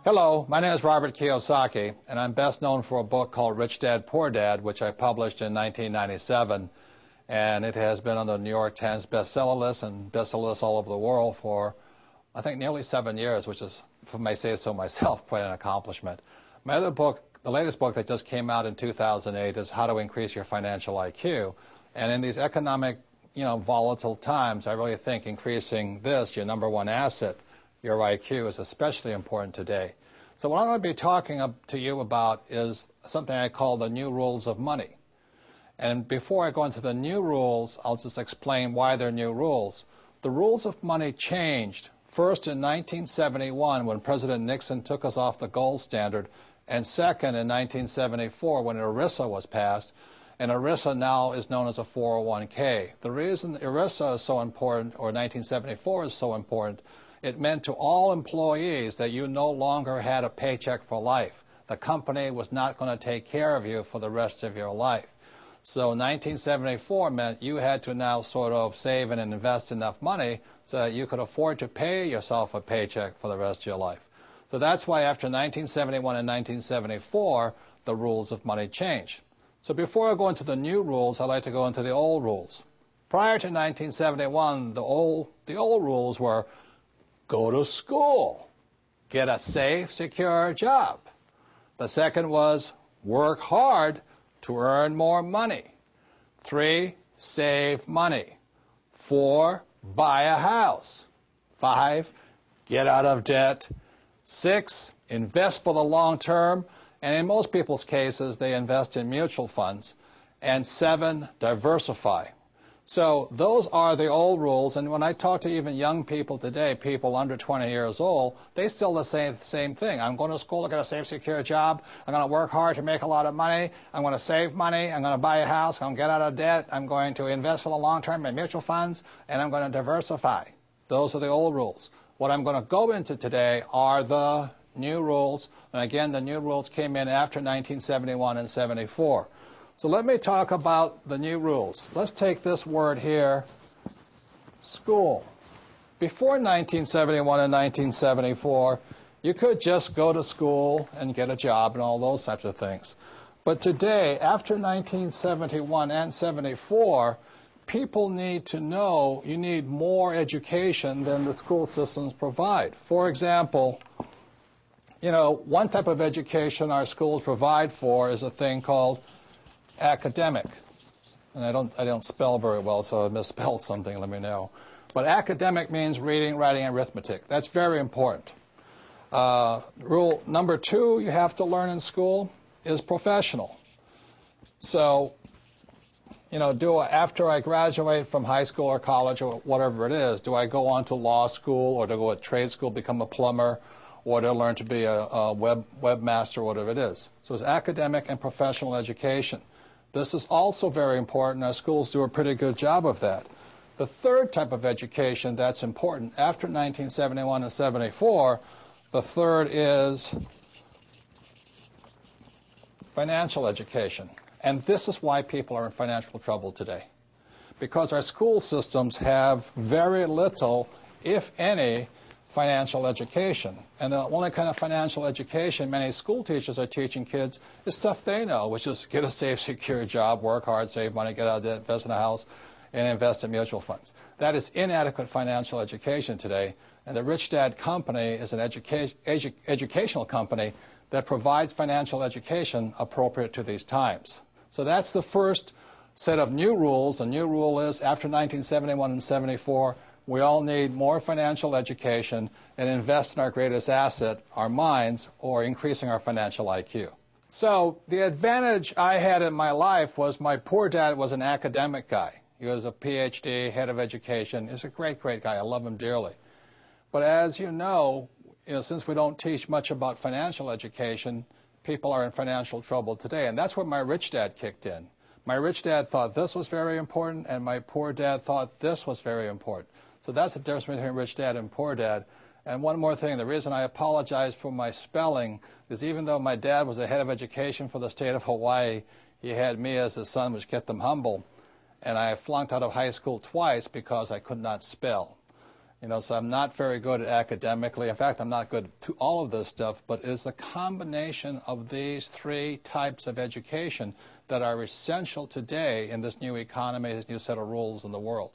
Hello, my name is Robert Kiyosaki, and I'm best known for a book called Rich Dad, Poor Dad, which I published in 1997, and it has been on the New York Times bestseller list and bestseller lists all over the world for, I think, nearly 7 years, which is, if I may say so myself, quite an accomplishment. My other book, the latest book that just came out in 2008, is How to Increase Your Financial IQ, and in these economic, volatile times, I really think increasing this, your number one asset, your IQ, is especially important today. So what I'm going to be talking to you about is something I call the new rules of money. And before I go into the new rules, I'll just explain why they're new rules. The rules of money changed first in 1971 when President Nixon took us off the gold standard, and second in 1974 when ERISA was passed. And ERISA now is known as a 401k. The reason ERISA is so important, or 1974 is so important, it meant to all employees that you no longer had a paycheck for life. The company was not going to take care of you for the rest of your life. So 1974 meant you had to now sort of save and invest enough money so that you could afford to pay yourself a paycheck for the rest of your life. So that's why after 1971 and 1974, the rules of money changed. So before I go into the new rules, I'd like to go into the old rules. Prior to 1971, the old rules were: go to school, get a safe, secure job. The second was work hard to earn more money. 3, save money. 4, buy a house. 5, get out of debt. 6, invest for the long term, and in most people's cases, they invest in mutual funds. And 7, diversify. So those are the old rules, and when I talk to even young people today, people under 20 years old, they still the same thing. I'm going to school to get a safe, secure job. I'm going to work hard to make a lot of money. I'm going to save money. I'm going to buy a house. I'm going to get out of debt. I'm going to invest for the long term in mutual funds, and I'm going to diversify. Those are the old rules. What I'm going to go into today are the new rules, and again, the new rules came in after 1971 and 74. So let me talk about the new rules. Let's take this word here, school. Before 1971 and 1974, you could just go to school and get a job and all those types of things. But today, after 1971 and 74, people need to know you need more education than the school systems provide. For example, one type of education our schools provide for is a thing called academic. And I don't spell very well, so if I misspell something, let me know. But academic means reading, writing, and arithmetic. That's very important. Rule number 2 you have to learn in school is professional. So, after I graduate from high school or college or whatever it is, do I go on to law school or to go to trade school, become a plumber, or to learn to be a webmaster, whatever it is? So it's academic and professional education. This is also very important. Our schools do a pretty good job of that. The third type of education that's important after 1971 and 74, the third is financial education. And this is why people are in financial trouble today. Because our school systems have very little, if any, financial education. And the only kind of financial education many school teachers are teaching kids is stuff they know, which is get a safe, secure job, work hard, save money, get out of debt, invest in a house, and invest in mutual funds. That is inadequate financial education today. And the Rich Dad Company is an educational company that provides financial education appropriate to these times. So that's the first set of new rules. The new rule is after 1971 and 74, we all need more financial education and invest in our greatest asset, our minds, or increasing our financial IQ. So the advantage I had in my life was my poor dad was an academic guy. He was a PhD, head of education. He's a great, great guy. I love him dearly. But as you know, since we don't teach much about financial education, people are in financial trouble today. And that's where my rich dad kicked in. My rich dad thought this was very important, and my poor dad thought this was very important. So that's the difference between rich dad and poor dad. And one more thing, the reason I apologize for my spelling is even though my dad was the head of education for the state of Hawaii, he had me as his son, which kept him humble. And I flunked out of high school twice because I could not spell. So I'm not very good academically. In fact, I'm not good to all of this stuff, but it's the combination of these three types of education that are essential today in this new economy, this new set of rules in the world.